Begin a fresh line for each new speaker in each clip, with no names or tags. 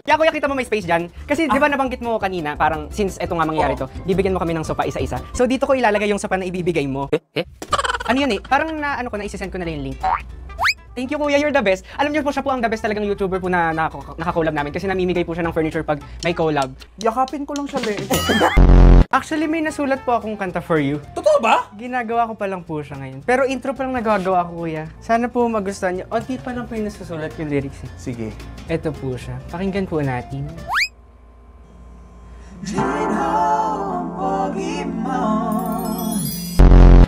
Kaya kuya, kita mo may space dyan. Kasi di ba nabanggit mo kanina, parang since eto nga mangyayari to, bibigyan mo kami ng sopa isa-isa. So dito ko ilalagay yung sopa na ibibigay mo. Ano yun eh? Parang isisend ko na lang yung link. Thank you kuya, you're the best. Alam niyo po, siya po ang the best talagang YouTuber po na nakakolab namin kasi namimigay po siya ng furniture pag may collab.
Yakapin ko lang siya, Le.
Actually, may nasulat po akong kanta for you.
Totoo ba?
Ginagawa ko pa lang po siya ngayon. Pero intro pa lang nagagawa ko, kuya. Sana po magustuhan niyo. Onti pa lang po yung nasusulat yung lyrics eh.
Sige.
Ito po siya. Pakinggan po natin.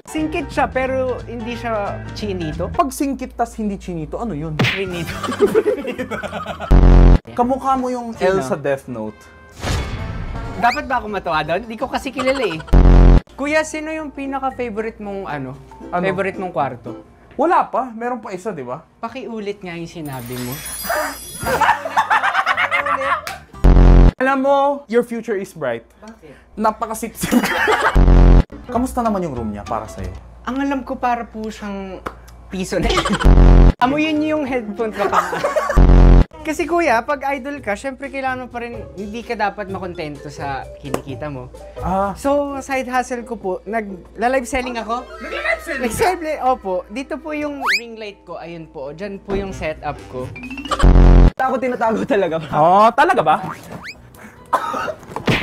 Singkit siya, pero hindi siya chinito.
Pag singkit tas hindi chinito, ano yun?
Chinito.
Kamukha mo yung L sa Death Note.
Dapat ba ako matawa doon? Hindi ko kasi kilala eh. Kuya, sino yung pinaka-favorite mong favorite mong kwarto?
Wala pa. Meron pa isa, di ba?
Pakiulit nga yung sinabi mo.
Alam mo, your future is bright.
Bakit?
Napakasipsip ka. Kamusta naman yung room niya para sa'yo?
Ang alam ko para po siyang piso na. Amuyin niyo yung headphone ko pa. Kasi kuya, pag idol ka, syempre kailangan mo pa rin, hindi ka dapat makontento sa kinikita mo. So, side hustle ko po, nag-live selling ako.
Nag-live selling?
Nag-selling, opo. Dito po yung ring light ko, ayun po. Diyan po yung setup ko. Ako tinatago talaga ba?
Oh, talaga ba?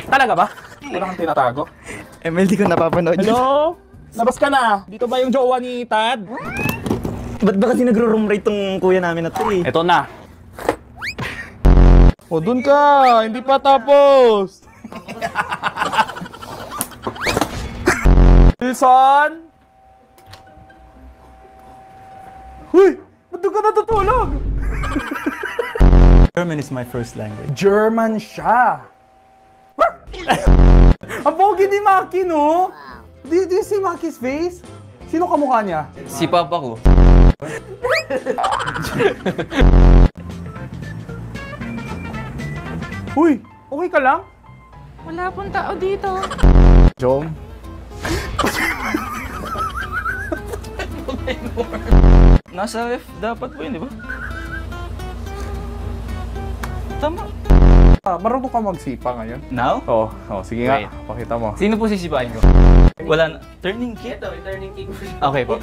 Talaga ba? Wala kang tinatago?
ML, di ko napapanood.
Hello? Labas ka na. Dito ba yung jowa ni Tad?
Ba't ba kasi nagro-room rate tong kuya namin na to eh?
Eto na. O, dun ka. Hindi pa tapos. Wilson? Huy! Ba't doon ka natutulog?
German is my first language.
German siya. Ang pogi ni Maki, no? Do you see Maki's face? Sino kamukha niya?
Si papa ko.
Huy! Okay ka lang?
Wala pong tao dito.
Jom?
Nasa F dapat po yun, di ba? Tama.
Marunong ka magsipa ngayon?
Now?
Sige nga.
Wait.
Pakita mo.
Sino po sisipain ko? Wala na. Turning key?
Ito, turning key.
Okay po.